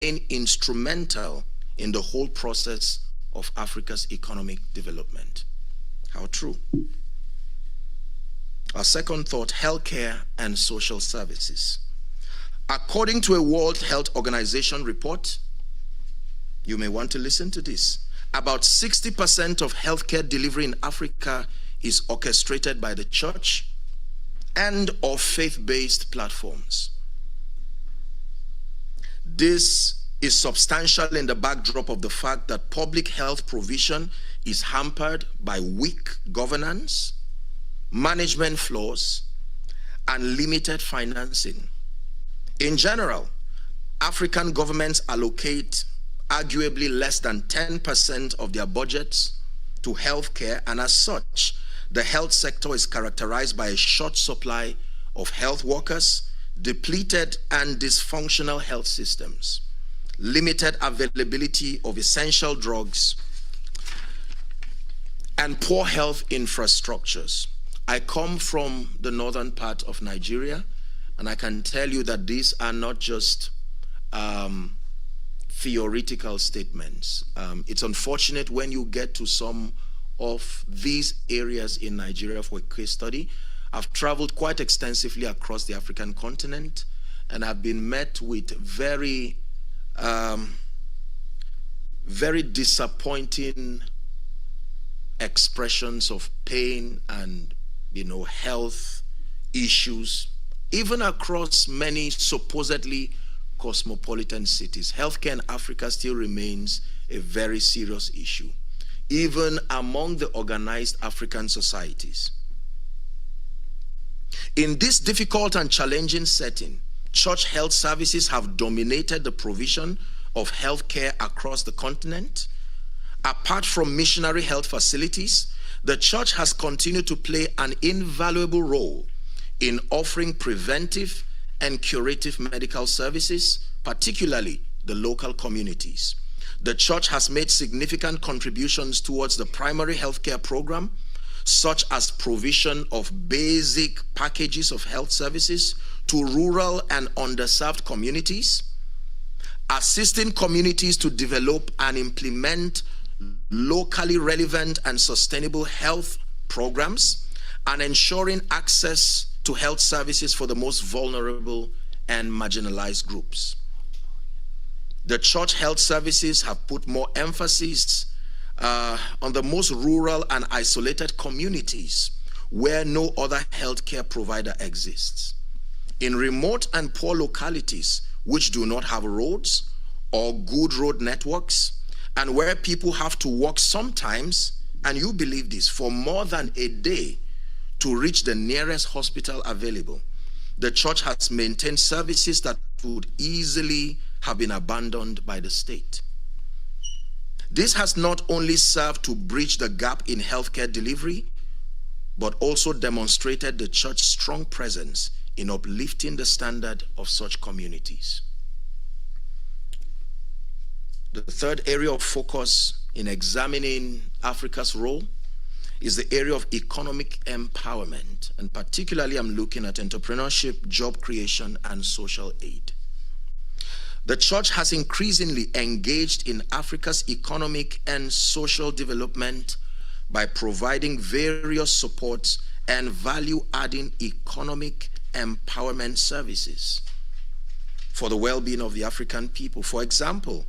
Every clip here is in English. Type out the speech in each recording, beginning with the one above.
instrumental in the whole process of Africa's economic development. How true. Our second thought, healthcare and social services. According to a World Health Organization report, you may want to listen to this, about 60% of healthcare delivery in Africa is orchestrated by the church and or faith-based platforms. This is substantial in the backdrop of the fact that public health provision is hampered by weak governance, management flaws, and limited financing. In general, African governments allocate arguably less than 10% of their budgets to healthcare, and as such, the health sector is characterized by a short supply of health workers, depleted and dysfunctional health systems, limited availability of essential drugs, and poor health infrastructures. I come from the northern part of Nigeria, and I can tell you that these are not just theoretical statements. It's unfortunate when you get to some of these areas in Nigeria for a case study. I've traveled quite extensively across the African continent, and I've been met with very disappointing expressions of pain and, health issues, even across many supposedly cosmopolitan cities. Healthcare in Africa still remains a very serious issue, even among the organized African societies. In this difficult and challenging setting, church health services have dominated the provision of healthcare across the continent. Apart from missionary health facilities, the church has continued to play an invaluable role in offering preventive and curative medical services, particularly the local communities. The church has made significant contributions towards the primary healthcare program, such as provision of basic packages of health services to rural and underserved communities, assisting communities to develop and implement locally relevant and sustainable health programs, and ensuring access to health services for the most vulnerable and marginalized groups. The church health services have put more emphasis on the most rural and isolated communities where no other healthcare provider exists. In remote and poor localities which do not have roads or good road networks, and where people have to walk sometimes, and you believe this, for more than a day to reach the nearest hospital available, the church has maintained services that would easily have been abandoned by the state. This has not only served to bridge the gap in healthcare delivery, but also demonstrated the church's strong presence in uplifting the standard of such communities. The third area of focus in examining Africa's role is the area of economic empowerment, and particularly I'm looking at entrepreneurship, job creation, and social aid. The church has increasingly engaged in Africa's economic and social development by providing various supports and value-adding economic empowerment services for the well-being of the African people. For example,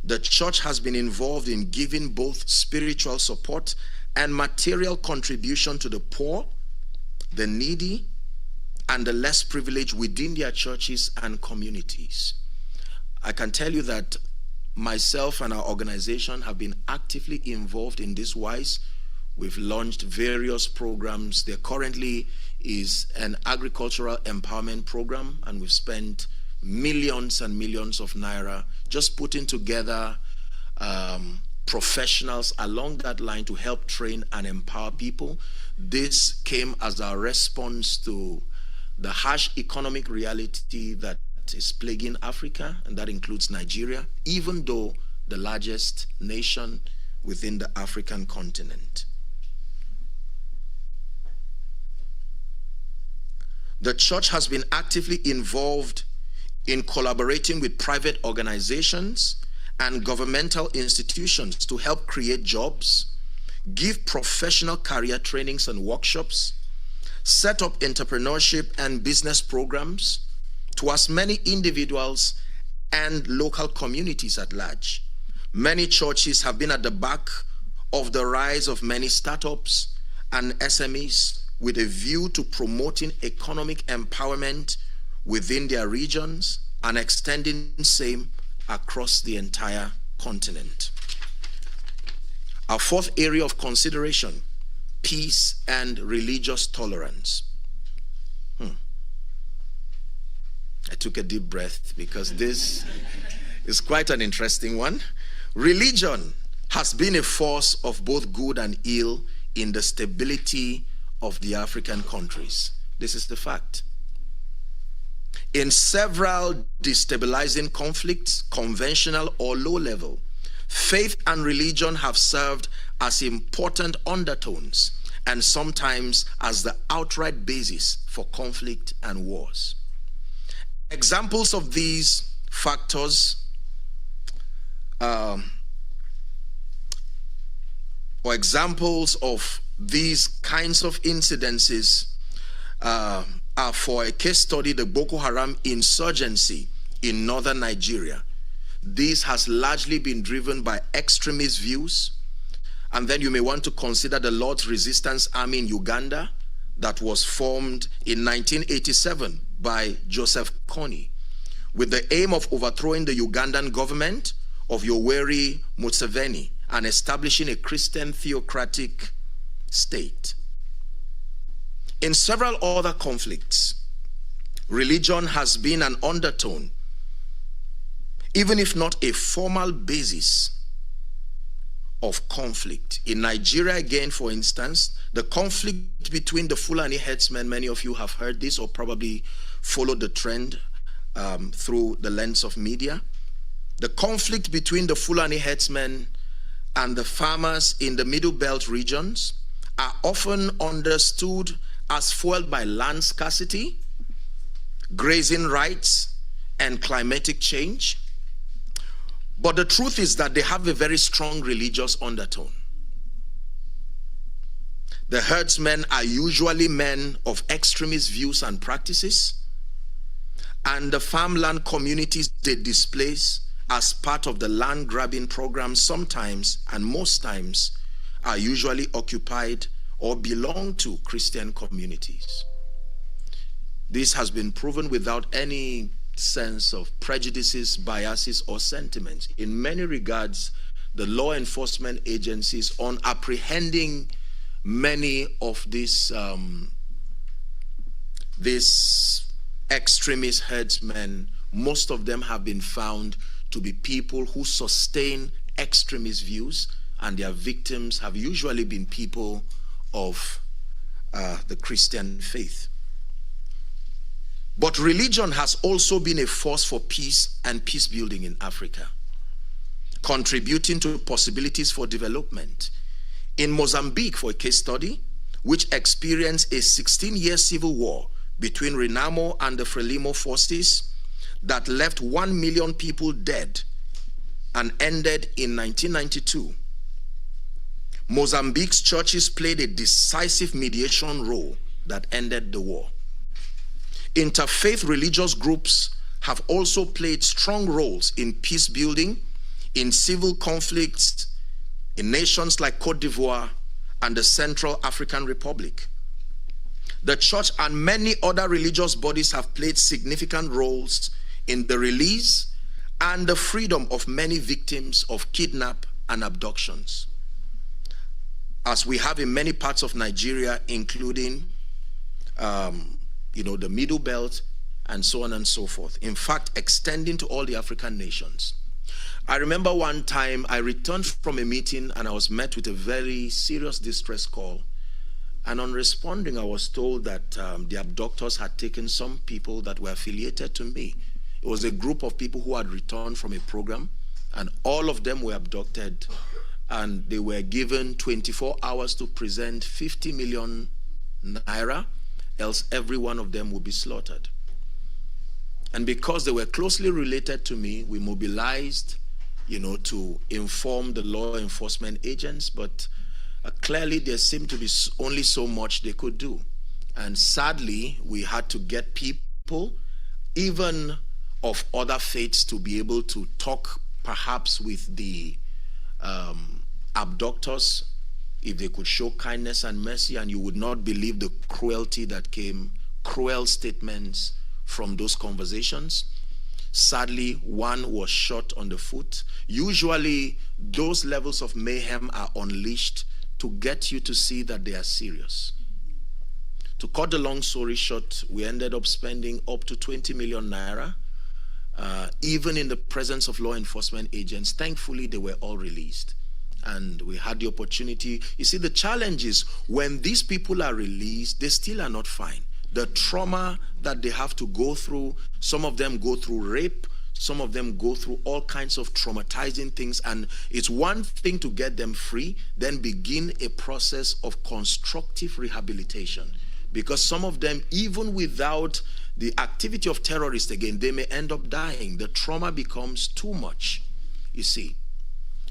the church has been involved in giving both spiritual support and material contribution to the poor, the needy, and the less privileged within their churches and communities. I can tell you that myself and our organization have been actively involved in this wise. We've launched various programs. There currently is an agricultural empowerment program, and we've spent millions and millions of naira just putting together professionals along that line to help train and empower people. This came as our response to the harsh economic reality that is plaguing Africa, and that includes Nigeria, even though the largest nation within the African continent. The church has been actively involved in collaborating with private organizations and governmental institutions to help create jobs, give professional career trainings and workshops, set up entrepreneurship and business programs to as many individuals and local communities at large. Many churches have been at the back of the rise of many startups and SMEs with a view to promoting economic empowerment within their regions and extending same across the entire continent. Our fourth area of consideration, peace and religious tolerance. I took a deep breath because this is quite an interesting one. Religion has been a force of both good and ill in the stability of the African countries. This is the fact. In several destabilizing conflicts, conventional or low level, faith and religion have served as important undertones and sometimes as the outright basis for conflict and wars. Examples of these factors or examples of these kinds of incidences are, for a case study, the Boko Haram insurgency in northern Nigeria. This has largely been driven by extremist views. And then you may want to consider the Lord's Resistance Army in Uganda that was formed in 1987 by Joseph Kony with the aim of overthrowing the Ugandan government of Yoweri Museveni and establishing a Christian theocratic state. In several other conflicts, religion has been an undertone, even if not a formal basis of conflict. In Nigeria, again, for instance, the conflict between the Fulani herdsmen, many of you have heard this or probably followed the trend through the lens of media. The conflict between the Fulani herdsmen and the farmers in the Middle Belt regions are often understood as fueled by land scarcity, grazing rights, and climatic change. But the truth is that they have a very strong religious undertone. The herdsmen are usually men of extremist views and practices, and the farmland communities they displace as part of the land grabbing program sometimes and most times are usually occupied or belong to Christian communities. This has been proven without any sense of prejudices, biases, or sentiments. In many regards, the law enforcement agencies on apprehending many of these extremist herdsmen, most of them have been found to be people who sustain extremist views, and their victims have usually been people of the Christian faith. But religion has also been a force for peace and peace building in Africa, contributing to possibilities for development. In Mozambique, for a case study, which experienced a 16-year civil war between Renamo and the Frelimo forces that left 1 million people dead and ended in 1992, Mozambique's churches played a decisive mediation role that ended the war. Interfaith religious groups have also played strong roles in peace building, in civil conflicts, in nations like Cote d'Ivoire and the Central African Republic. The church and many other religious bodies have played significant roles in the release and the freedom of many victims of kidnap and abductions, as we have in many parts of Nigeria, including the Middle Belt and so on and so forth. In fact, extending to all the African nations. I remember one time I returned from a meeting and I was met with a very serious distress call. And on responding, I was told that the abductors had taken some people that were affiliated to me. It was a group of people who had returned from a program, and all of them were abducted, and they were given 24 hours to present 50 million naira, else every one of them would be slaughtered. And because they were closely related to me, we mobilized, to inform the law enforcement agents, but clearly there seemed to be only so much they could do. And sadly, we had to get people, even of other faiths, to be able to talk perhaps with the abductors, if they could show kindness and mercy, and you would not believe the cruelty that came, cruel statements from those conversations. Sadly, one was shot on the foot. Usually, those levels of mayhem are unleashed to get you to see that they are serious. To cut the long story short, we ended up spending up to 20 million naira, even in the presence of law enforcement agents. Thankfully, they were all released. And we had the opportunity. You see, the challenge is when these people are released, they still are not fine. The trauma that they have to go through, some of them go through rape, some of them go through all kinds of traumatizing things, and it's one thing to get them free, then begin a process of constructive rehabilitation. Because some of them, even without the activity of terrorists again, they may end up dying. The trauma becomes too much, you see.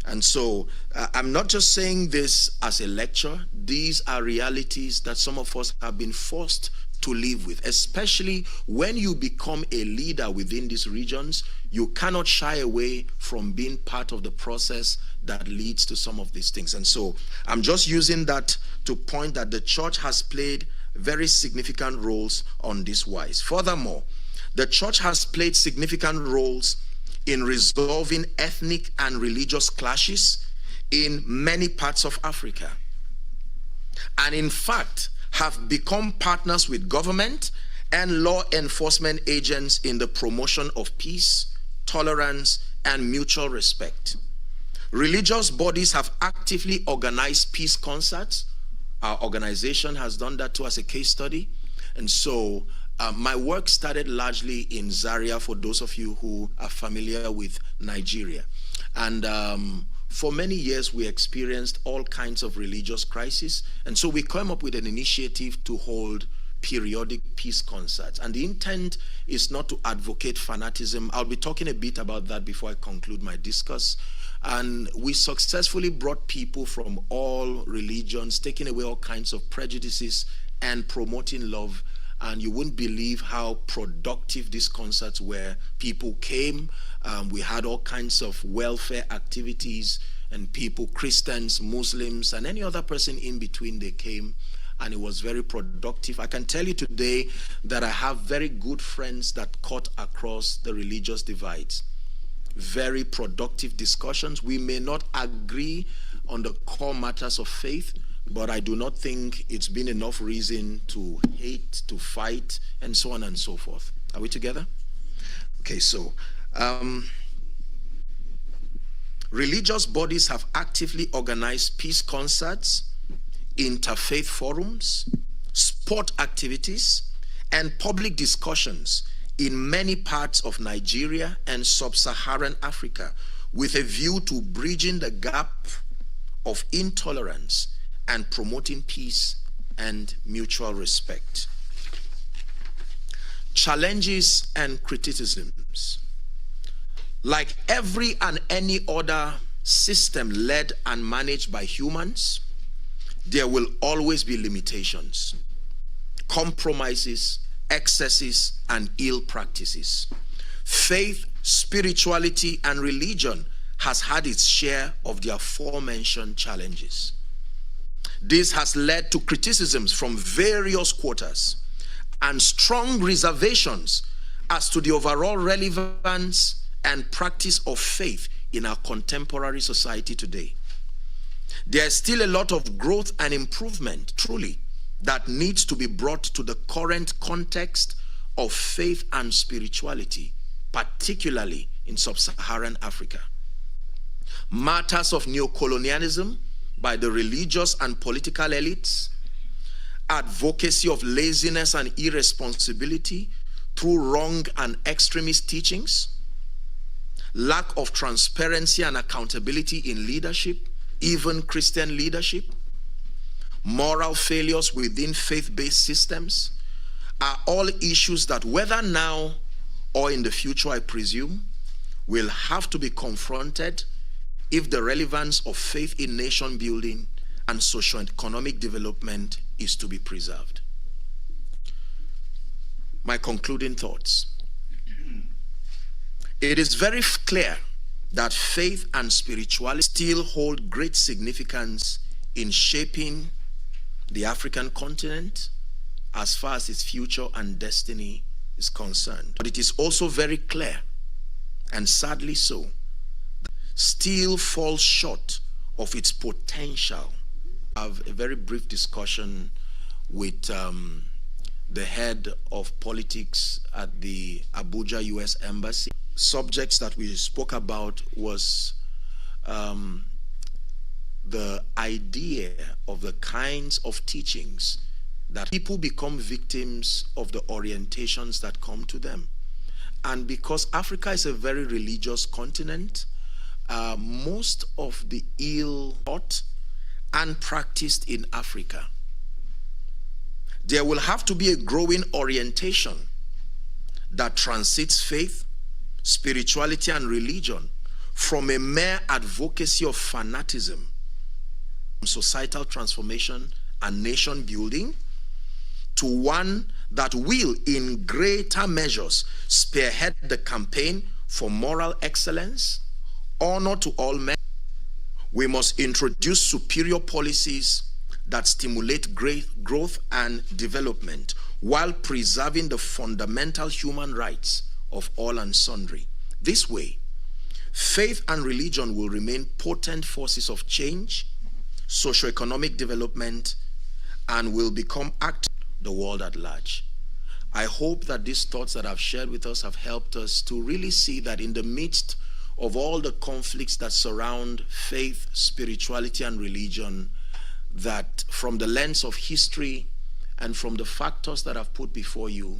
And so I'm not just saying this as a lecture. These are realities that some of us have been forced to live with, especially when you become a leader within these regions. You cannot shy away from being part of the process that leads to some of these things. And so I'm just using that to point that the church has played very significant roles on this wise. Furthermore, the church has played significant roles in resolving ethnic and religious clashes in many parts of Africa. And in fact, have become partners with government and law enforcement agents in the promotion of peace, tolerance, and mutual respect. Religious bodies have actively organized peace concerts. Our organization has done that too as a case study. And so my work started largely in Zaria, for those of you who are familiar with Nigeria. And for many years, we experienced all kinds of religious crises. And so we came up with an initiative to hold periodic peace concerts. And the intent is not to advocate fanaticism. I'll be talking a bit about that before I conclude my discourse. And we successfully brought people from all religions, taking away all kinds of prejudices and promoting love. And you wouldn't believe how productive these concerts were. People came, we had all kinds of welfare activities, and people, Christians, Muslims, and any other person in between, they came, and it was very productive. I can tell you today that I have very good friends that cut across the religious divides. Very productive discussions. We may not agree on the core matters of faith, but I do not think it's been enough reason to hate, to fight, and so on and so forth. Are we together? Okay, so religious bodies have actively organized peace concerts, interfaith forums, sport activities, and public discussions in many parts of Nigeria and sub-Saharan Africa with a view to bridging the gap of intolerance and promoting peace and mutual respect. Challenges and criticisms. Like every and any other system led and managed by humans, there will always be limitations, compromises, excesses, and ill practices. Faith, spirituality, and religion has had its share of the aforementioned challenges. This has led to criticisms from various quarters and strong reservations as to the overall relevance and practice of faith in our contemporary society today. There is still a lot of growth and improvement, truly, that needs to be brought to the current context of faith and spirituality, particularly in sub-Saharan Africa. Matters of neocolonialism by the religious and political elites, advocacy of laziness and irresponsibility through wrong and extremist teachings, lack of transparency and accountability in leadership, even Christian leadership, moral failures within faith-based systems, are all issues that, whether now or in the future, I presume, will have to be confronted if the relevance of faith in nation building and socio-economic development is to be preserved. My concluding thoughts. It is very clear that faith and spirituality still hold great significance in shaping the African continent as far as its future and destiny is concerned. But it is also very clear, and sadly so, still falls short of its potential. I have a very brief discussion with the head of politics at the Abuja U.S. Embassy. Subjects that we spoke about was the idea of the kinds of teachings that people become victims of the orientations that come to them. And because Africa is a very religious continent, most of the ill taught and practiced in Africa, there will have to be a growing orientation that transcends faith, spirituality, and religion from a mere advocacy of fanaticism, societal transformation and nation building, to one that will, in greater measures, spearhead the campaign for moral excellence, honor to all men. We must introduce superior policies that stimulate great growth and development while preserving the fundamental human rights of all and sundry. This way, faith and religion will remain potent forces of change, socio-economic development, and will become active in the world at large. I hope that these thoughts that I've shared with us have helped us to really see that in the midst of all the conflicts that surround faith, spirituality, and religion, that from the lens of history and from the factors that I've put before you,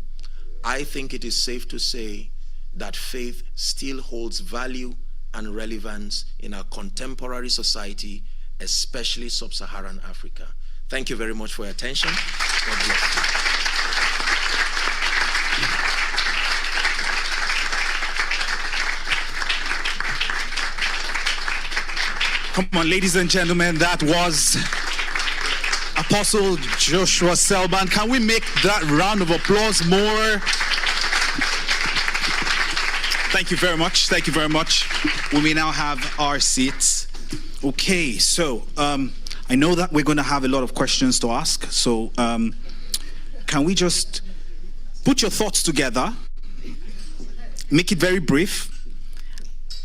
I think it is safe to say that faith still holds value and relevance in our contemporary society, especially sub-Saharan Africa. Thank you very much for your attention. God bless you. Come on, ladies and gentlemen, that was Apostle Joshua Selman. Can we make that round of applause more? Thank you very much. Thank you very much. We may now have our seats. Okay, so I know that we're going to have a lot of questions to ask. So can we just put your thoughts together, make it very brief.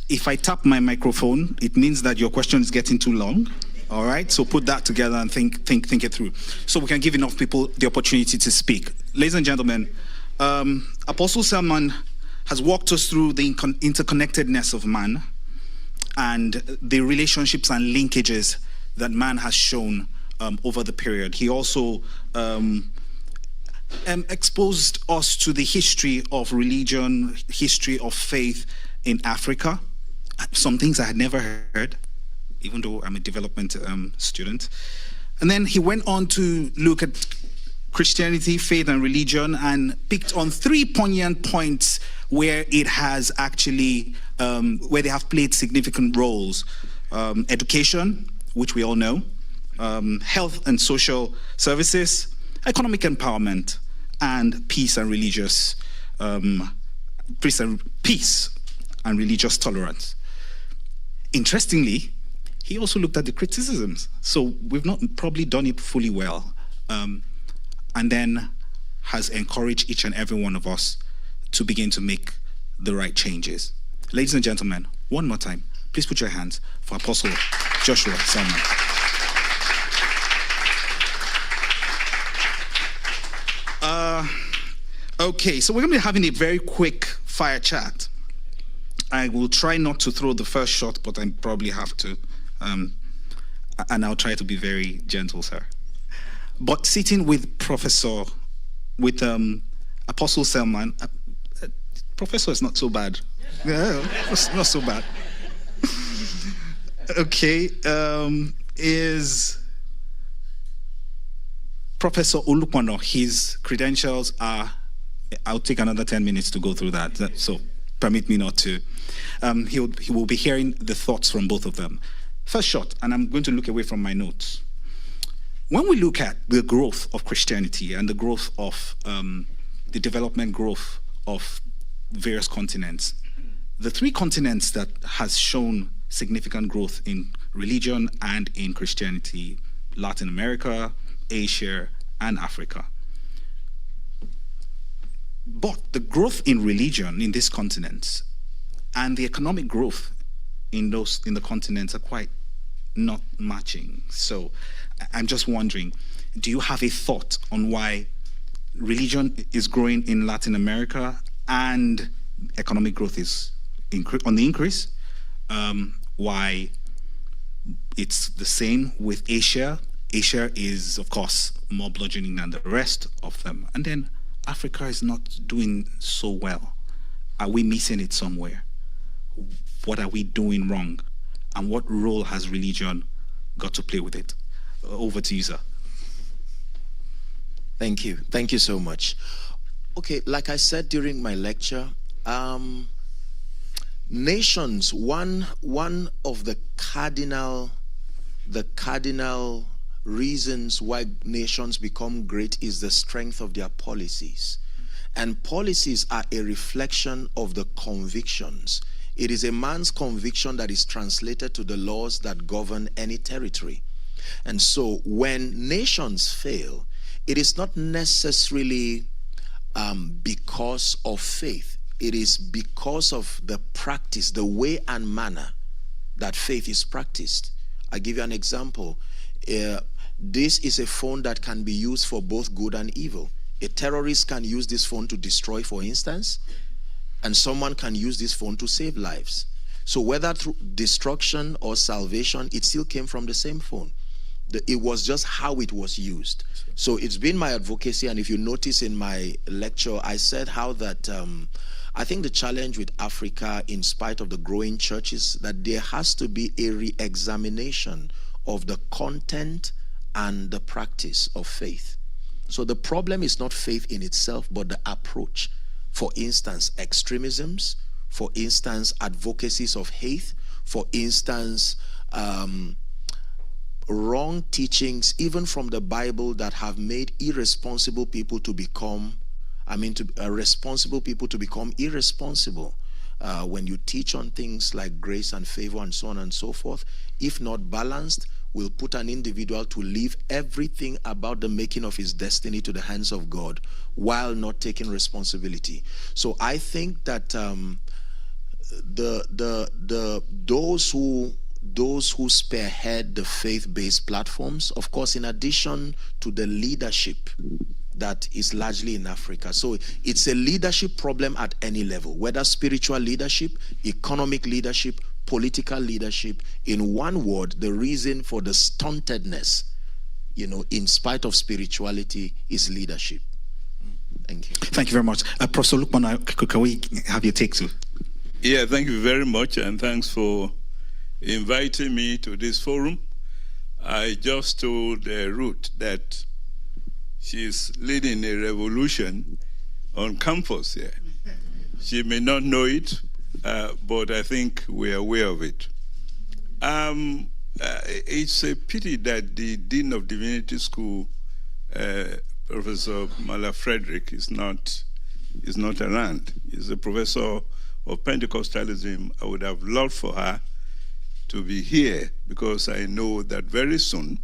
If I tap my microphone, it means that your question is getting too long. All right, so put that together and think it through, so we can give enough people the opportunity to speak. Ladies and gentlemen, Apostle Selman has walked us through the interconnectedness of man and the relationships and linkages that man has shown over the period. He also exposed us to the history of religion, history of faith in Africa. Some things I had never heard, even though I'm a development student. And then he went on to look at Christianity, faith, and religion, and picked on 3 poignant points where it has actually, where they have played significant roles. Education, which we all know, health and social services, economic empowerment, and peace and religious, peace and religious tolerance. Interestingly, he also looked at the criticisms. So we've not probably done it fully well. And then has encouraged each and every one of us to begin to make the right changes. Ladies and gentlemen, one more time, please put your hands for Apostle Joshua Selman. Okay, so we're going to be having a very quick fire chat. I will try not to throw the first shot, but I probably have to. And I'll try to be very gentle, sir. But sitting with Apostle Selman, Professor is not so bad. Yeah, it's not so bad. Okay, is Professor Olupano. His credentials are I'll take another 10 minutes to go through that. So permit me not to. He will be hearing the thoughts from both of them. First shot, and I'm going to look away from my notes. When we look at the growth of Christianity and the growth of the development growth of various continents, the three continents that has shown significant growth in religion and in Christianity, Latin America, Asia, and Africa. But the growth in religion in these continents and the economic growth in the continents are quite not matching. So I'm just wondering, do you have a thought on why religion is growing in Latin America and economic growth is on the increase? Why it's the same with Asia? Asia is, of course, more bludgeoning than the rest of them. And then Africa is not doing so well. Are we missing it somewhere? What are we doing wrong? And what role has religion got to play with it? Over to you, sir. Thank you. Thank you so much. Okay, like I said during my lecture, nations, one of the cardinal reasons why nations become great is the strength of their policies. And policies are a reflection of the convictions. It is a man's conviction that is translated to the laws that govern any territory. And so when nations fail, it is not necessarily because of faith. It is because of the practice, the way and manner that faith is practiced. I'll give you an example. This is a phone that can be used for both good and evil. A terrorist can use this phone to destroy, for instance, and someone can use this phone to save lives. So whether through destruction or salvation, it still came from the same phone. It was just how it was used. So it's been my advocacy, and if you notice in my lecture, I said how that I think the challenge with Africa, in spite of the growing churches, that there has to be a re-examination of the content and the practice of faith. So the problem is not faith in itself, but the approach. For instance, extremisms, for instance, advocacies of hate, for instance, wrong teachings, even from the Bible, that have made irresponsible people to become, responsible people to become irresponsible. When you teach on things like grace and favor and so on and so forth, if not balanced, will put an individual to leave everything about the making of his destiny to the hands of God while not taking responsibility. So I think that those who spearhead the faith-based platforms, of course, in addition to the leadership that is largely in Africa. So it's a leadership problem at any level, whether spiritual leadership, economic leadership, political leadership. In one word, the reason for the stuntedness, in spite of spirituality, is leadership. Thank you. Thank you very much. Professor Lukman, can we have your take too? Yeah, thank you very much, and thanks for inviting me to this forum. I just told Ruth that she's leading a revolution on campus here. She may not know it, but I think we're aware of it. It's a pity that the Dean of Divinity School, Professor Mala Frederick, is not around. He's a professor of Pentecostalism. I would have loved for her to be here, because I know that very soon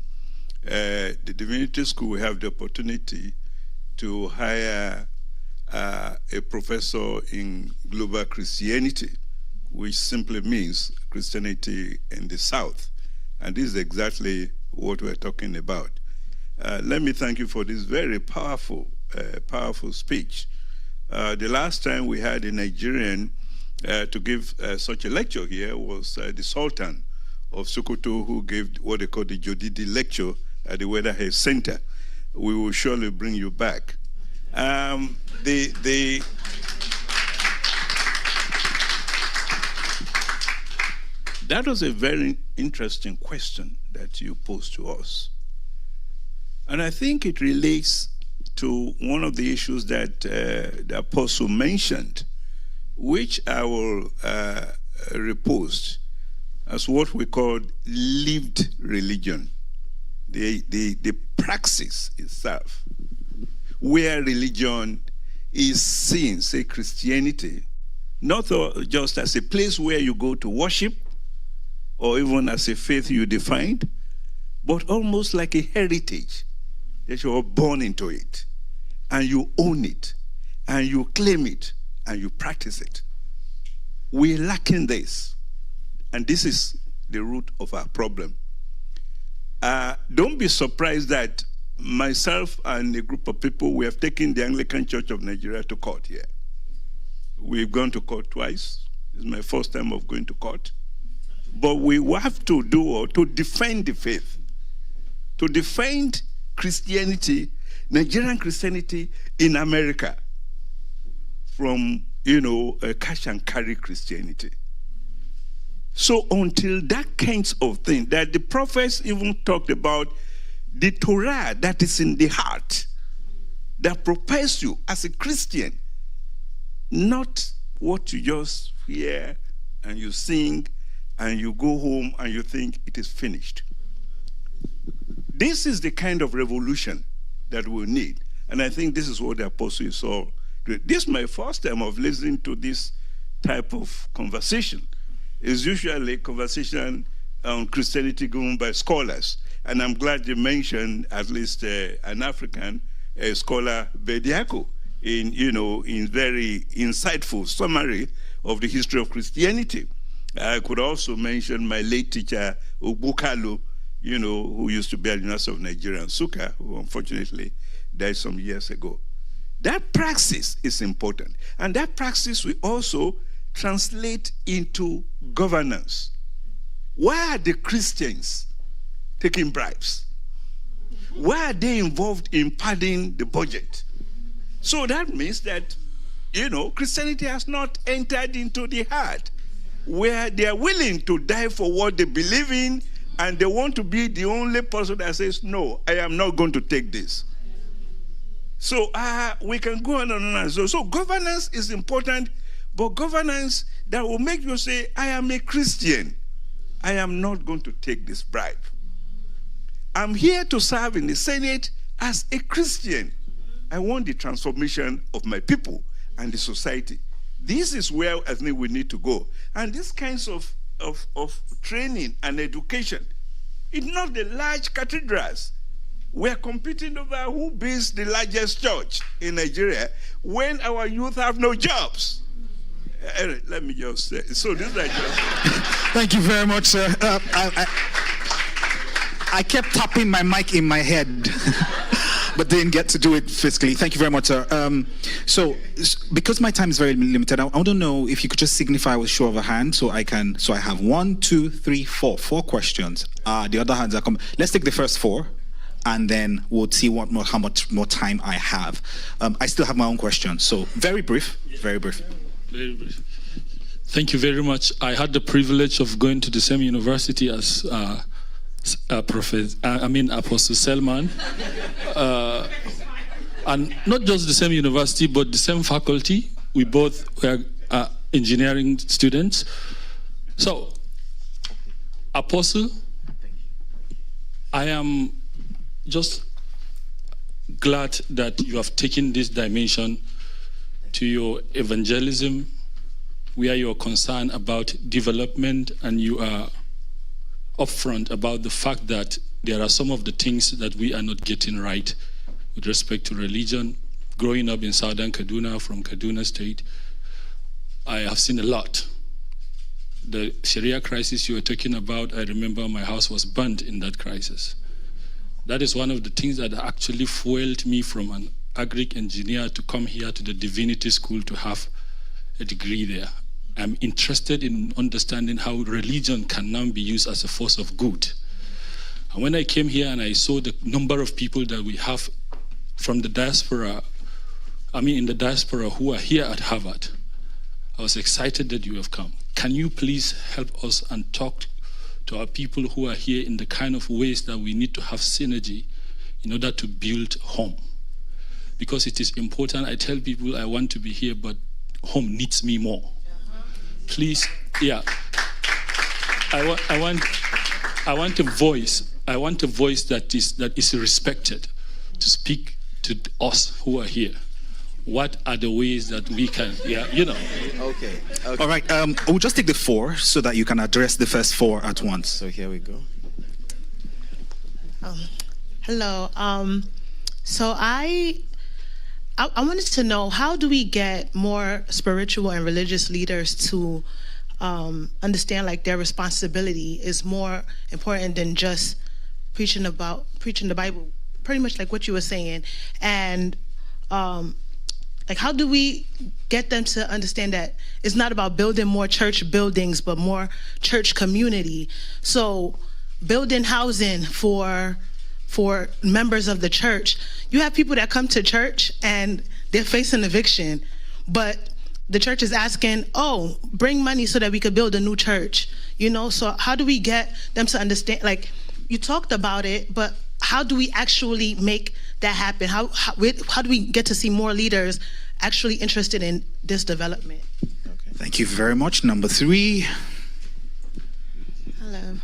the Divinity School will have the opportunity to hire a professor in global Christianity, which simply means Christianity in the South. And this is exactly what we're talking about. Let me thank you for this very powerful speech. The last time we had a Nigerian to give such a lecture here was the Sultan of Sokoto, who gave what they call the Jodidi lecture at the Weatherhead Center. We will surely bring you back. That was a very interesting question that you posed to us. And I think it relates to one of the issues that the apostle mentioned, which I will repost as what we call lived religion, the praxis itself, where religion is seen, say Christianity, not just as a place where you go to worship, or even as a faith you defined, but almost like a heritage that you are born into it, and you own it, and you claim it, and you practice it. We're lacking this, and this is the root of our problem. Don't be surprised that myself and a group of people, we have taken the Anglican Church of Nigeria to court here. We've gone to court twice. This is my first time of going to court. But we have to to defend the faith, to defend Christianity, Nigerian Christianity in America, from, a cash and carry Christianity. So until that kinds of thing, that the prophets even talked about, the Torah that is in the heart, that prepares you as a Christian, not what you just hear and you sing and you go home and you think it is finished. This is the kind of revolution that we need. And I think this is what the apostle saw. This is my first time of listening to this type of conversation. It's usually a conversation on Christianity given by scholars. And I'm glad you mentioned at least an African scholar, Bediako, in very insightful summary of the history of Christianity. I could also mention my late teacher, Ogbukalo, who used to be at the University of Nigeria, Nsukka, who unfortunately died some years ago. That praxis is important. And that praxis will also translate into governance. Why are the Christians taking bribes? Why are they involved in padding the budget? So that means that, Christianity has not entered into the heart where they are willing to die for what they believe in, and they want to be the only person that says, no, I am not going to take this. So we can go on and on. So governance is important, but governance that will make you say, I am a Christian. I am not going to take this bribe. I'm here to serve in the Senate as a Christian. I want the transformation of my people and the society. This is where I think we need to go. And these kinds of training and education, it's not the large cathedrals. We're competing over who builds the largest church in Nigeria when our youth have no jobs. Let me just say, so this is like just... Thank you very much, sir. I kept tapping my mic in my head, but didn't get to do it physically. Thank you very much, sir. So because my time is very limited, I want to know if you could just signify with show of a hand, so I have 1, 2, 3, 4 questions. The other hands are coming. Let's take the first 4. And then we'll see how much more time I have. I still have my own questions, so very brief, very brief. Very brief. Thank you very much. I had the privilege of going to the same university as Apostle Selman, and not just the same university, but the same faculty. We both were engineering students. So, Apostle, I am just glad that you have taken this dimension to your evangelism, where you are concerned about development, and you are upfront about the fact that there are some of the things that we are not getting right with respect to religion. Growing up in southern Kaduna, from Kaduna State, I have seen a lot. The Sharia crisis you were talking about, I remember my house was burned in that crisis. That is one of the things that actually fueled me from an agric engineer to come here to the divinity school to have a degree there. I'm interested in understanding how religion can now be used as a force of good. And when I came here and I saw the number of people that we have from the diaspora, in the diaspora who are here at Harvard, I was excited that you have come. Can you please help us and talk to our people who are here in the kind of ways that we need to have synergy in order to build home? because it is important. I tell people I want to be here, but home needs me more. Please, yeah. I want a voice. I want a voice that is respected to speak to us who are here. What are the ways that we can, Okay. All right, we'll just take the 4 so that you can address the first 4 at once. So here we go. Hello. So I wanted to know, how do we get more spiritual and religious leaders to understand like their responsibility is more important than just preaching the Bible, pretty much like what you were saying, and like how do we get them to understand that it's not about building more church buildings but more church community? So building housing for members of the church. You have people that come to church and they're facing eviction, but the church is asking, oh, bring money so that we could build a new church. So how do we get them to understand? Like, you talked about it, but how do we actually make that happen? How do we get to see more leaders actually interested in this development? Okay. Thank you very much. Number 3. Hello.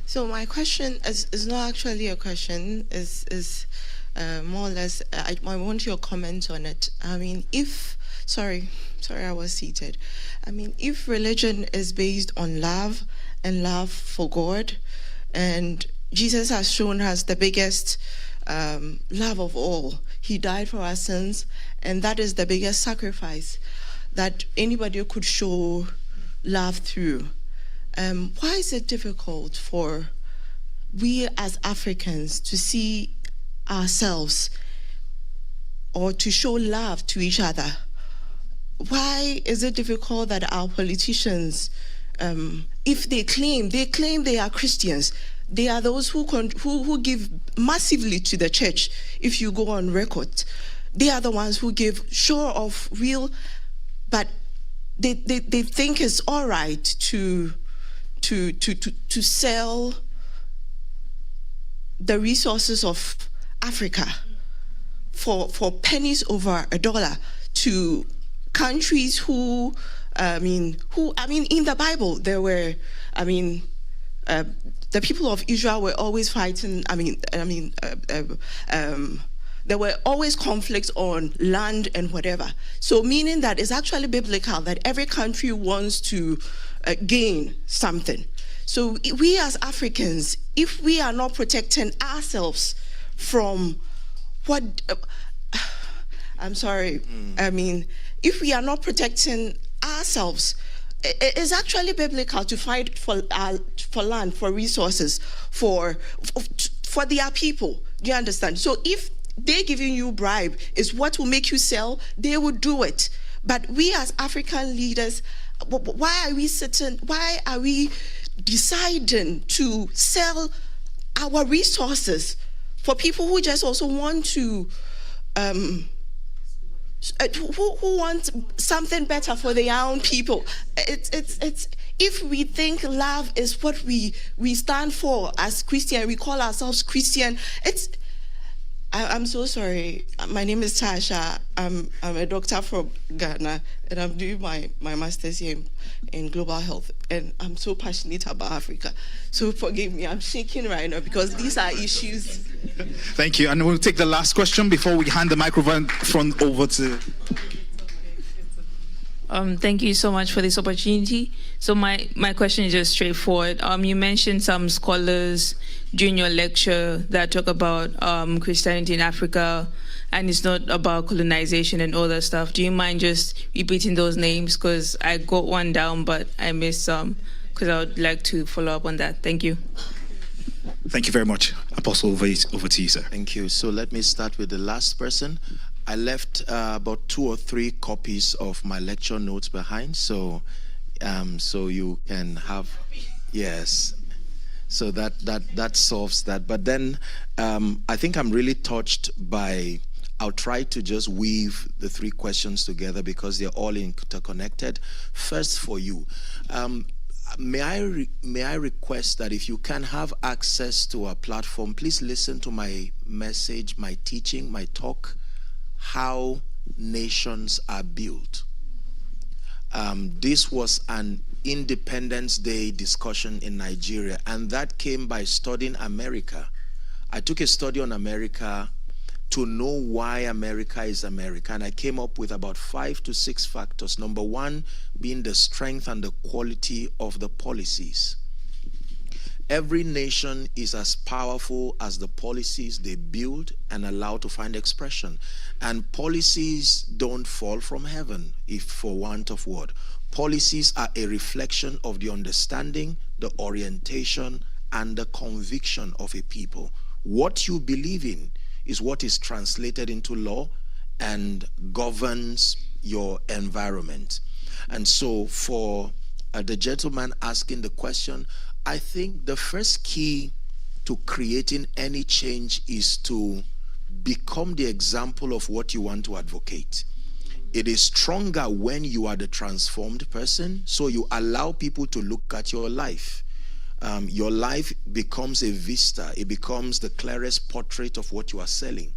So my question is not actually a question. Is more or less. I want your comment on it. I mean, sorry, I was seated. I mean, if religion is based on love and love for God, and Jesus has shown us the biggest love of all. He died for our sins, and that is the biggest sacrifice that anybody could show love through. Why is it difficult for we as Africans to see ourselves or to show love to each other? Why is it difficult that our politicians, if they claim they are Christians, they are those who give massively to the church? If you go on record, they are the ones who give sure of real, but they think it's all right to sell the resources of Africa for pennies over $1 to countries who in the Bible there were, the people of Israel were always fighting. There were always conflicts on land and whatever. So meaning that it's actually biblical that every country wants to gain something. So we as Africans, if we are not protecting ourselves from what, if we are not protecting ourselves, it's actually biblical to fight for land, for resources, for their people. Do you understand? So if they giving you bribe is what will make you sell, they will do it. But we as African leaders, why are we deciding to sell our resources for people who just also want to who want something better for their own people? It's if we think love is what we stand for as Christian, we call ourselves Christian. I'm so sorry. My name is Tasha. I'm a doctor from Ghana, and I'm doing my master's here in global health. And I'm so passionate about Africa. So forgive me, I'm shaking right now because these are issues. Thank you. And we'll take the last question before we hand the microphone over to... Thank you so much for this opportunity. So my question is just straightforward. You mentioned some scholars during your lecture that talk about Christianity in Africa, and it's not about colonization and all that stuff. Do you mind just repeating those names? Because I got one down, but I missed some, because I would like to follow up on that. Thank you. Thank you very much. Apostle, over to you, sir. Thank you. So let me start with the last person. I left about 2 or 3 copies of my lecture notes behind, so you can have, yes. So that solves that. But then I think I'm really touched by. I'll try to just weave the 3 questions together because they're all interconnected. First, for you, may I request that if you can have access to our platform, please listen to my message, my teaching, my talk how nations are built. This was an Independence Day discussion in Nigeria, and that came by studying America. I took a study on America to know why America is America, and I came up with about 5 to 6 factors. Number one being the strength and the quality of the policies. Every nation is as powerful as the policies they build and allow to find expression. And policies don't fall from heaven, if for want of word. Policies are a reflection of the understanding, the orientation, and the conviction of a people. What you believe in is what is translated into law and governs your environment. And so for the gentleman asking the question, I think the first key to creating any change is to become the example of what you want to advocate. It is stronger when you are the transformed person, so you allow people to look at your life. Your life becomes a vista. It becomes the clearest portrait of what you are selling.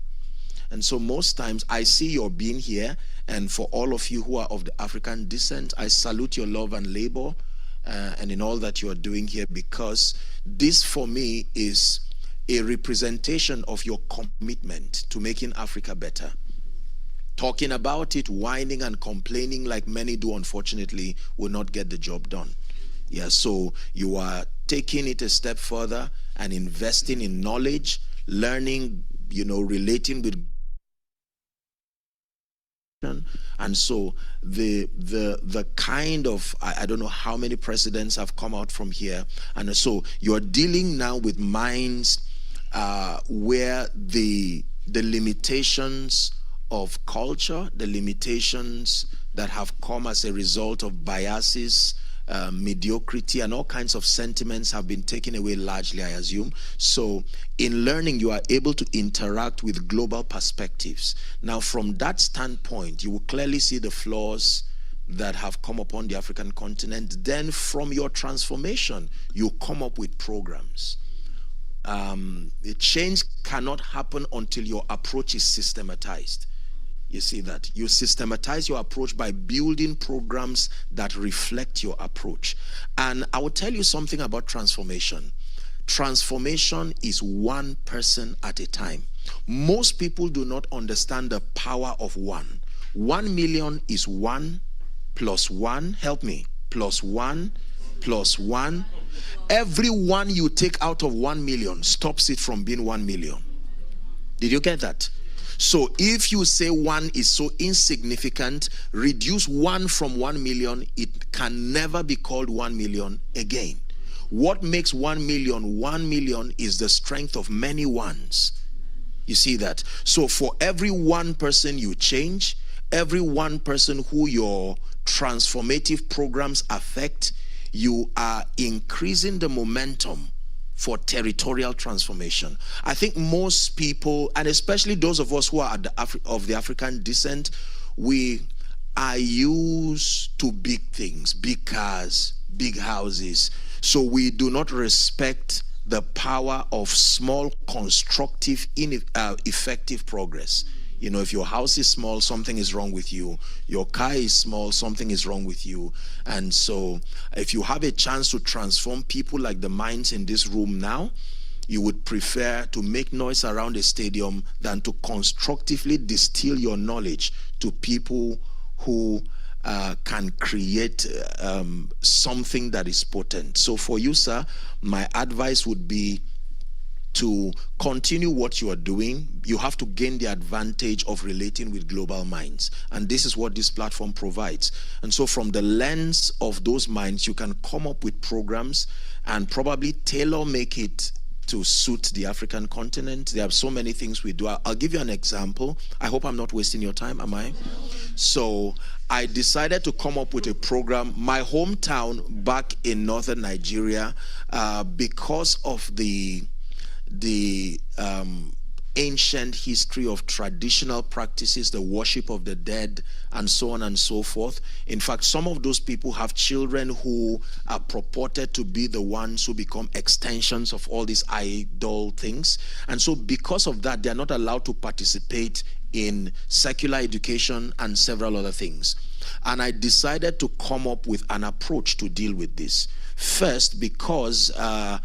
And so most times I see your being here, and for all of you who are of the African descent, I salute your love and labor and in all that you are doing here, because this for me is a representation of your commitment to making Africa better. Talking about it, whining and complaining like many do, unfortunately, will not get the job done. Yeah, so you are taking it a step further and investing in knowledge, learning, relating with. And so the kind of, I don't know how many presidents have come out from here, and so you're dealing now with minds where the limitations of culture, the limitations that have come as a result of biases, mediocrity, and all kinds of sentiments have been taken away largely, I assume. So in learning, you are able to interact with global perspectives. Now, from that standpoint, you will clearly see the flaws that have come upon the African continent. Then from your transformation, you come up with programs. The change cannot happen until your approach is systematized. You see that? You systematize your approach by building programs that reflect your approach. And I will tell you something about transformation. Transformation is one person at a time. Most people do not understand the power of one. 1 million is 1 plus 1, help me, plus 1 plus 1. Every one you take out of 1 million stops it from being 1 million. Did you get that? So if you say 1 is so insignificant, reduce 1 from 1 million, it can never be called 1 million again. What makes 1 million 1 million is the strength of many ones. You see that? So for every one person you change, every one person who your transformative programs affect, you are increasing the momentum for territorial transformation. I think most people, and especially those of us who are of the African descent, we are used to big things, big cars, big houses. So we do not respect the power of small, constructive, effective progress. If your house is small, something is wrong with you. Your car is small, something is wrong with you. And so if you have a chance to transform people like the minds in this room now, you would prefer to make noise around a stadium than to constructively distill your knowledge to people who can create something that is potent. So for you, sir, my advice would be to continue what you are doing. You have to gain the advantage of relating with global minds. And this is what this platform provides. And so from the lens of those minds, you can come up with programs and probably tailor make it to suit the African continent. There are so many things we do. I'll give you an example. I hope I'm not wasting your time, am I? So I decided to come up with a program, my hometown back in northern Nigeria, because of the ancient history of traditional practices, the worship of the dead, and so on and so forth. In fact, some of those people have children who are purported to be the ones who become extensions of all these idol things. And so because of that, they're not allowed to participate in secular education and several other things. And I decided to come up with an approach to deal with this. First, because I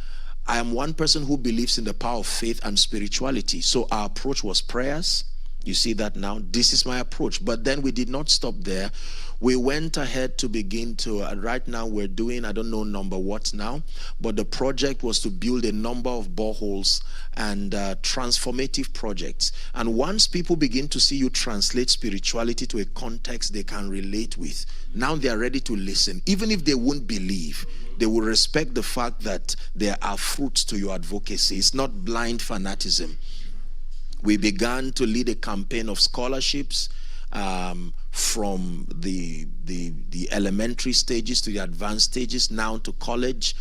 am one person who believes in the power of faith and spirituality. So our approach was prayers. You see that now? This is my approach. But then we did not stop there. We went ahead to begin to, right now we're doing, I don't know number what now, but the project was to build a number of boreholes and transformative projects. And once people begin to see you translate spirituality to a context they can relate with, now they are ready to listen. Even if they won't believe, they will respect the fact that there are fruits to your advocacy. It's not blind fanaticism. We began to lead a campaign of scholarships from the elementary stages to the advanced stages, now to college.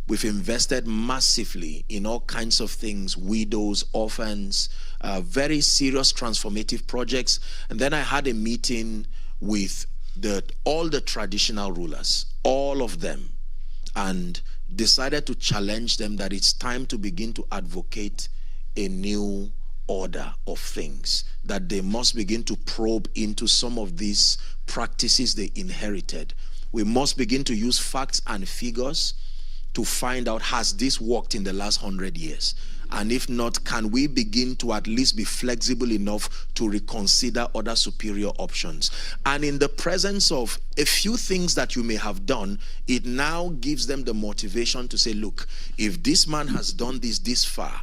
We've invested massively in all kinds of things, widows, orphans, very serious transformative projects. And then I had a meeting with all the traditional rulers, all of them, and decided to challenge them that it's time to begin to advocate a new order of things, that they must begin to probe into some of these practices they inherited. We must begin to use facts and figures to find out, has this worked in the last 100 years? And if not, can we begin to at least be flexible enough to reconsider other superior options? And in the presence of a few things that you may have done, it now gives them the motivation to say, look, if this man has done this far,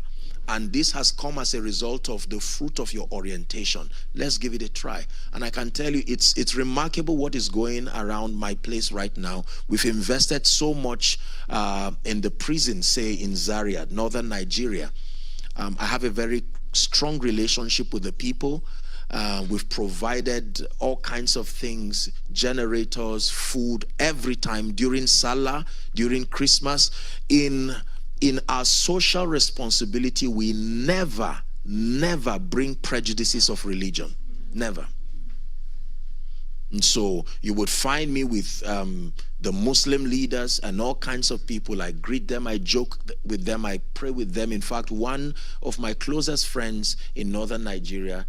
and this has come as a result of the fruit of your orientation, let's give it a try. And I can tell you, it's remarkable what is going around my place right now. We've invested so much in the prison, say in Zaria, northern Nigeria. I have a very strong relationship with the people. We've provided all kinds of things, generators, food, every time, during Salah, during Christmas. In our social responsibility, we never bring prejudices of religion. Never. And so you would find me with the Muslim leaders and all kinds of people. I greet them, I joke with them, I pray with them. In fact, one of my closest friends in northern Nigeria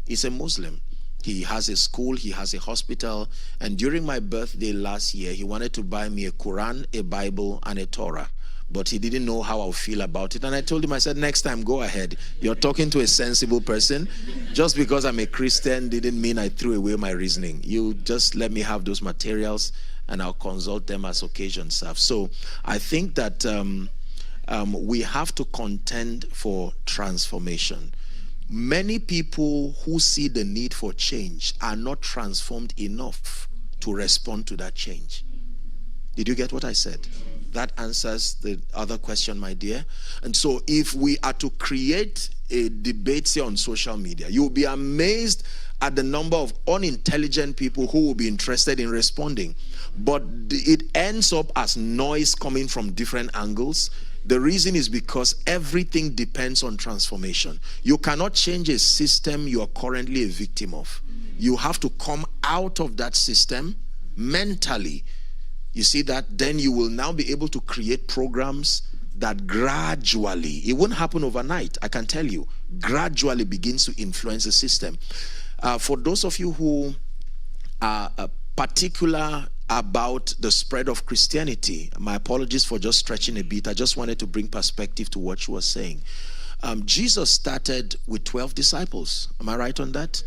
is a Muslim. He has a school, he has a hospital, and during my birthday last year, he wanted to buy me a Quran, a Bible, and a Torah. But he didn't know how I'll feel about it. And I told him, I said, next time, go ahead. You're talking to a sensible person. Just because I'm a Christian didn't mean I threw away my reasoning. You just let me have those materials and I'll consult them as occasion serves. So I think that we have to contend for transformation. Many people who see the need for change are not transformed enough to respond to that change. Did you get what I said? That answers the other question, my dear. And so if we are to create a debate, say, on social media, you'll be amazed at the number of unintelligent people who will be interested in responding. But it ends up as noise coming from different angles. The reason is because everything depends on transformation. You cannot change a system you are currently a victim of. You have to come out of that system mentally. You see that? Then you will now be able to create programs that gradually, it won't happen overnight, I can tell you, gradually begins to influence the system. For those of you who are particular about the spread of Christianity, my apologies for just stretching a bit. I just wanted to bring perspective to what you were saying. Jesus started with 12 disciples. Am I right on that?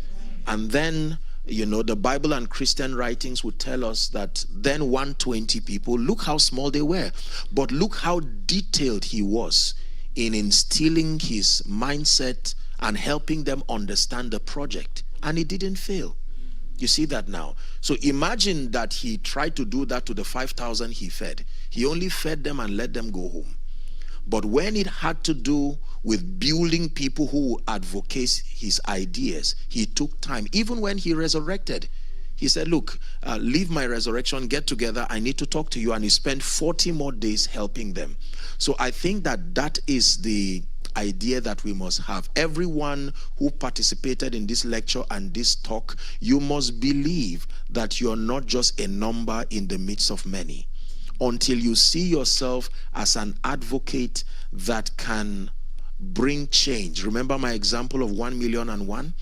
And then, you know, the Bible and Christian writings would tell us that then 120 people, look how small they were, but look how detailed he was in instilling his mindset and helping them understand the project. And he didn't fail. You see that now. So imagine that he tried to do that to the 5,000 he fed. He only fed them and let them go home. But when it had to do with building people who advocate his ideas, he took time. Even when he resurrected, he said, look, leave my resurrection, get together, I need to talk to you. And he spent 40 more days helping them. So I think that that is the idea that we must have. Everyone who participated in this lecture and this talk, you must believe that you're not just a number in the midst of many. Until you see yourself as an advocate that can bring change. Remember my example of 1,000,001?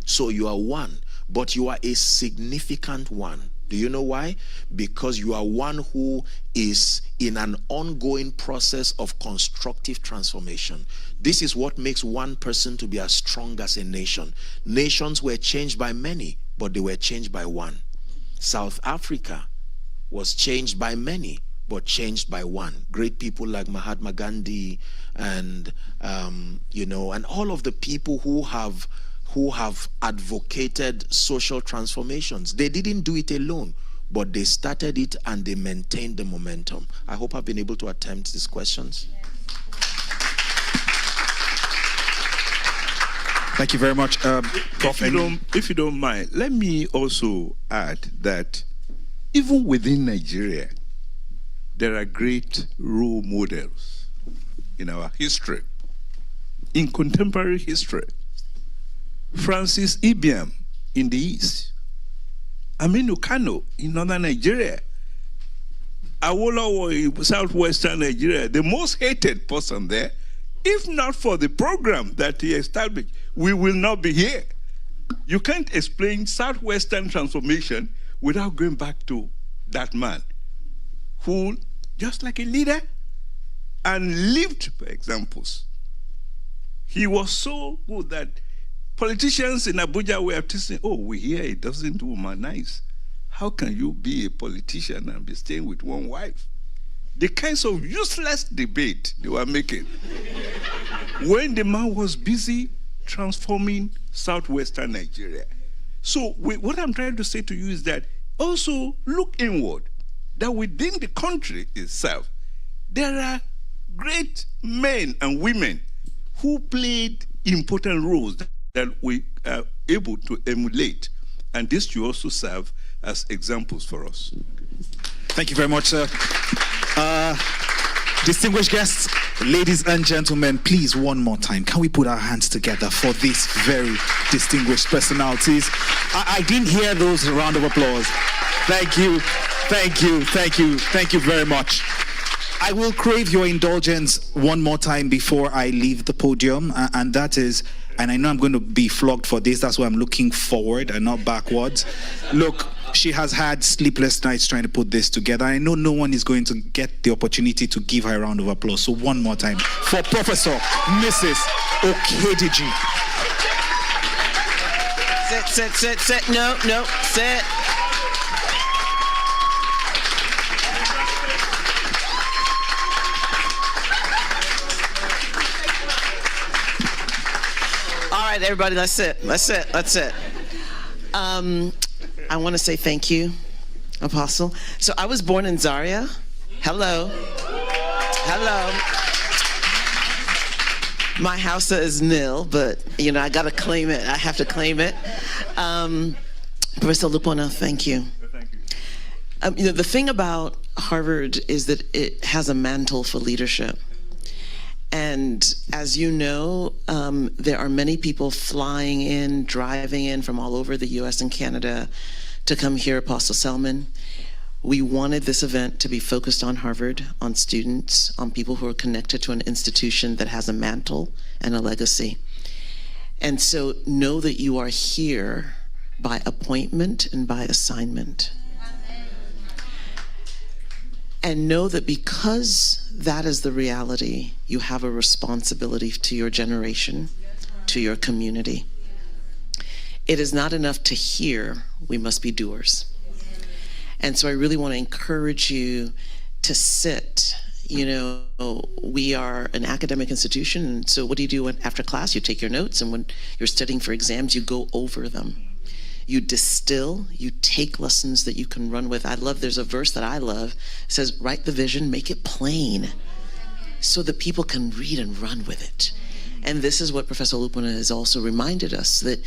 So you are one, but you are a significant one. Do you know why? Because you are one who is in an ongoing process of constructive transformation. This is what makes one person to be as strong as a nation. Nations were changed by many, but they were changed by one. South Africa was changed by many, but changed by one. Great people like Mahatma Gandhi and and all of the people who have advocated social transformations. They didn't do it alone, but they started it and they maintained the momentum. I hope I've been able to attempt these questions. Thank you very much, Prof. If you don't mind, let me also add that even within Nigeria, there are great role models in our history, in contemporary history. Francis Ibiam in the East, Aminu Kano in northern Nigeria, Awolowo in southwestern Nigeria, the most hated person there. If not for the program that he established, we will not be here. You can't explain southwestern transformation without going back to that man who, just like a leader, and lived by examples. He was so good that politicians in Abuja were saying, oh, we hear it doesn't do nice. How can you be a politician and be staying with one wife? The kinds of useless debate they were making when the man was busy transforming southwestern Nigeria. So what I'm trying to say to you is that also look inward, that within the country itself, there are great men and women who played important roles that we are able to emulate. And this should also serve as examples for us. Thank you very much, sir. Distinguished guests, ladies and gentlemen, please, one more time, can we put our hands together for these very distinguished personalities? I didn't hear those round of applause. Thank you, thank you, thank you, thank you very much. I will crave your indulgence one more time before I leave the podium, and that is, and I know I'm going to be flogged for this, that's why I'm looking forward and not backwards. Look, she has had sleepless nights trying to put this together. I know no one is going to get the opportunity to give her a round of applause. So one more time for Professor Mrs. Okediji. Sit. No, sit. All right, everybody, let's sit. I want to say thank you, Apostle. So I was born in Zaria. Hello. My house is nil, but I got to claim it. I have to claim it. Professor Lupona, thank you. Thank you. The thing about Harvard is that it has a mantle for leadership. And as you know, there are many people flying in, driving in from all over the US and Canada to come hear Apostle Selman. We wanted this event to be focused on Harvard, on students, on people who are connected to an institution that has a mantle and a legacy. And so know that you are here by appointment and by assignment. And know that because that is the reality, you have a responsibility to your generation, to your community. It is not enough to hear, we must be doers. And so I really want to encourage you to sit. We are an academic institution, and so what do you do after class? You take your notes, and when you're studying for exams, you go over them. You distill, you take lessons that you can run with. There's a verse that I love. It says, write the vision, make it plain, so that people can read and run with it. And this is what Professor Lupona has also reminded us, that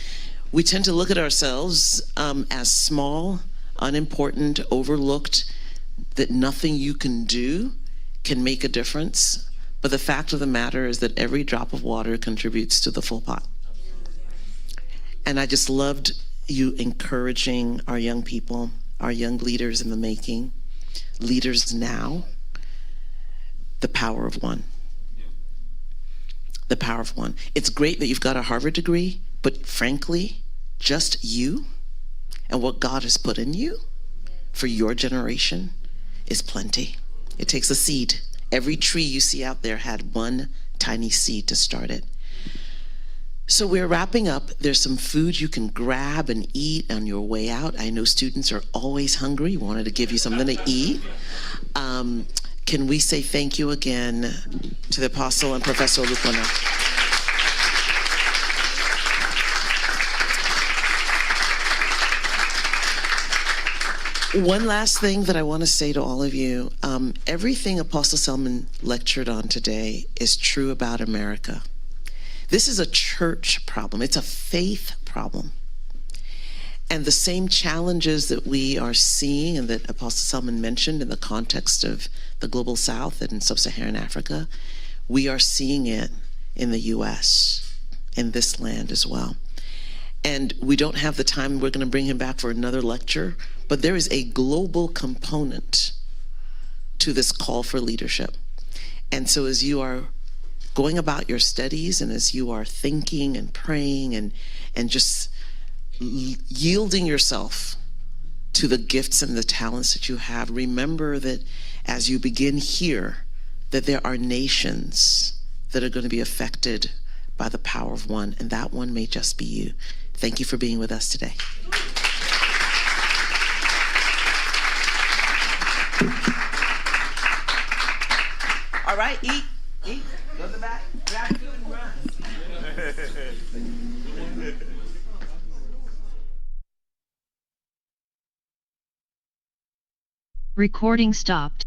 we tend to look at ourselves as small, unimportant, overlooked, that nothing you can do can make a difference. But the fact of the matter is that every drop of water contributes to the full pot. And I just loved you encouraging our young people, our young leaders in the making, leaders now, the power of one. the power of one. It's great that you've got a Harvard degree, but frankly, just you and what God has put in you for your generation is plenty. It takes a seed. Every tree you see out there had one tiny seed to start it. So we're wrapping up. There's some food you can grab and eat on your way out. I know students are always hungry. We wanted to give you something to eat. Can we say thank you again to the Apostle and Professor Olukona? One last thing that I want to say to all of you. Everything Apostle Selman lectured on today is true about America. This is a church problem. It's a faith problem. And the same challenges that we are seeing and that Apostle Selman mentioned in the context of the Global South and Sub-Saharan Africa, we are seeing it in the U.S., in this land as well. And we don't have the time. We're going to bring him back for another lecture. But there is a global component to this call for leadership. And so as you are going about your studies and as you are thinking and praying and just yielding yourself to the gifts and the talents that you have, remember that as you begin here, that there are nations that are going to be affected by the power of one, and that one may just be you. Thank you for being with us today. All right, eat, go to the back, grab food and run. Recording stopped.